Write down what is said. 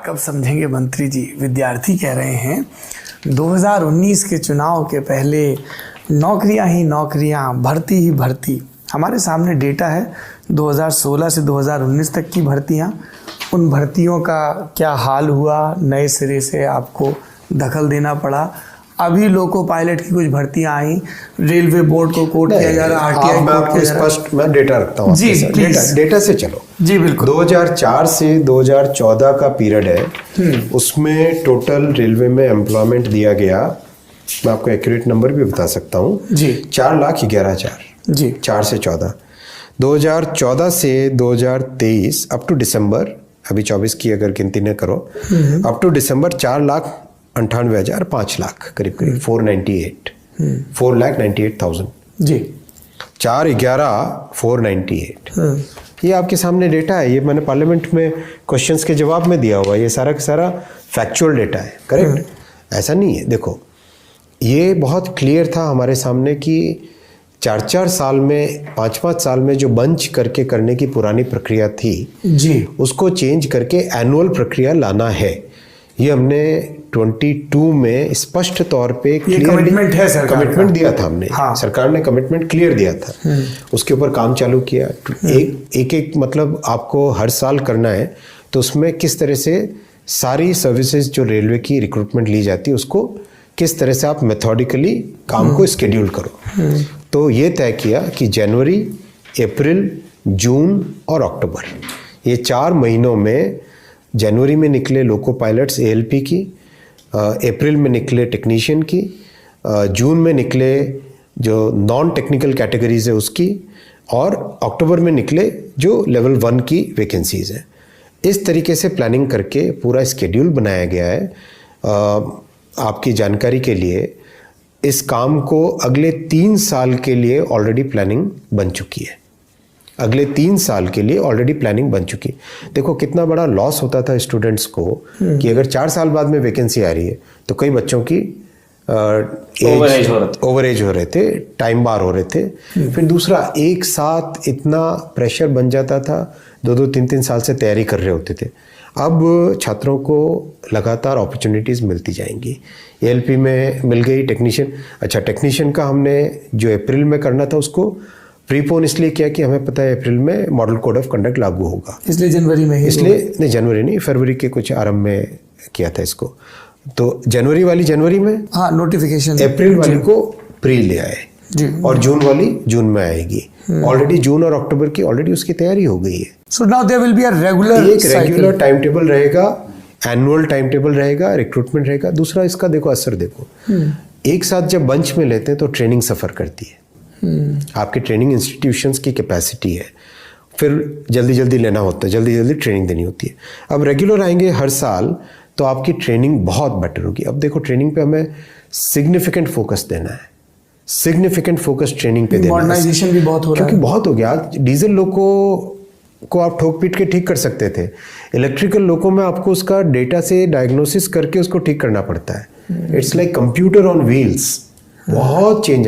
बात कब समझेंगे मंत्री जी? विद्यार्थी कह रहे हैं 2019 के चुनाव के पहले नौकरियां ही नौकरियां, भर्ती ही भर्ती। हमारे सामने डेटा है 2016 से 2019 तक की भर्तियां। उन भर्तियों का क्या हाल हुआ? नए सिरे से आपको दखल देना पड़ा। अभी लोको पायलट की कुछ भर्तियां आई, रेलवे बोर्ड को कोट किया जा रहा, आरटीआई मैं आपको स्पष्ट मैं डेटा रखता हूँ जी, डेटा से चलो जी बिल्कुल। 2004 से 2014 का पीरियड है, उसमें टोटल रेलवे में एम्प्लॉयमेंट दिया गया, मैं आपको एक्यूरेट नंबर भी बता सकता हूँ जी, 4,11,000 जी, 4 से 14। 2014 से 2023 अप टू दिसंबर, अभी 24 की अगर गिनती न करो, अप टू दिसंबर 4,98,000, 5 लाख करीब करीब 4,98,000 जी, 4,11,498। ये आपके सामने डेटा है, ये मैंने पार्लियामेंट में क्वेश्चंस के जवाब में दिया हुआ है, ये सारा का सारा फैक्चुअल डेटा है, करेक्ट? ऐसा नहीं है। देखो, ये बहुत क्लियर था हमारे सामने कि 4-4 साल में, 5-5 साल में जो बंच करके करने की पुरानी प्रक्रिया थी जी, उसको चेंज करके एनुअल प्रक्रिया लाना है। ये हमने 22 में स्पष्ट तौर पे कमिटमेंट है, सरकार कमिटमेंट दिया था हमने। हाँ। सरकार ने कमिटमेंट क्लियर दिया था, उसके ऊपर काम चालू किया। एक मतलब आपको हर साल करना है, तो उसमें किस तरह से सारी सर्विसेज जो रेलवे की रिक्रूटमेंट ली जाती है उसको किस तरह से आप मेथोडिकली काम को स्केड्यूल करो। तो ये तय किया कि जनवरी, अप्रैल, जून और अक्टूबर, ये 4 महीनों में, जनवरी में निकले लोको पायलट्स एएलपी की, अप्रैल में निकले टेक्नीशियन की, जून में निकले जो नॉन टेक्निकल कैटेगरीज है उसकी, और अक्टूबर में निकले जो लेवल 1 की वैकेंसीज हैं। इस तरीके से प्लानिंग करके पूरा स्केड्यूल बनाया गया है। आपकी जानकारी के लिए, इस काम को अगले 3 साल के लिए ऑलरेडी प्लानिंग बन चुकी है। अगले 3 साल के लिए ऑलरेडी प्लानिंग बन चुकी। देखो कितना बड़ा लॉस होता था स्टूडेंट्स को कि अगर 4 साल बाद में वैकेंसी आ रही है तो कई बच्चों की ओवर एज हो रहे थे, टाइम बार हो रहे थे। फिर दूसरा, एक साथ इतना प्रेशर बन जाता था, 2-2, 3-3 साल से तैयारी कर रहे होते थे। अब छात्रों को लगातार अपॉर्चुनिटीज़ मिलती जाएंगी। एएलपी में मिल गई, टेक्नीशियन, अच्छा टेक्नीशियन का हमने जो अप्रैल में करना था उसको प्रीपोन इसलिए किया कि हमें पता है अप्रैल में मॉडल कोड ऑफ कंडक्ट लागू होगा, इसलिए जनवरी में ही, इसलिए नहीं, जनवरी नहीं, फरवरी के कुछ आरंभ में किया था इसको। तो जनवरी वाली जनवरी में, हाँ, नोटिफिकेशन, अप्रैल वाली को प्री ले आए जी, और जून वाली जून में आएगी। ऑलरेडी जून और अक्टूबर की ऑलरेडी उसकी तैयारी हो गई है। So now there will be a regular, एक रेगुलर टाइम टेबल रहेगा, एनुअल टाइम टेबल रहेगा, रिक्रूटमेंट रहेगा। दूसरा, इसका देखो असर देखो, एक साथ जब बंच में लेते हैं तो ट्रेनिंग सफ़र करती है, आपके ट्रेनिंग इंस्टीट्यूशंस की कैपेसिटी है, फिर जल्दी जल्दी लेना होता है, जल्दी जल्दी ट्रेनिंग देनी होती है। अब रेगुलर आएंगे हर साल तो आपकी ट्रेनिंग बहुत बेटर होगी। अब देखो, ट्रेनिंग पे हमें सिग्निफिकेंट फोकस देना है, सिग्निफिकेंट फोकस ट्रेनिंग पे देना है। मॉडर्नाइजेशन भी बहुत हो रहा है, क्योंकि बहुत हो गया। डीजल लोको को आप ठोक पीट के ठीक कर सकते थे, इलेक्ट्रिकल लोको में आपको उसका डेटा से डायग्नोसिस करके उसको ठीक करना पड़ता है। It's like computer on wheels, बहुत चेंज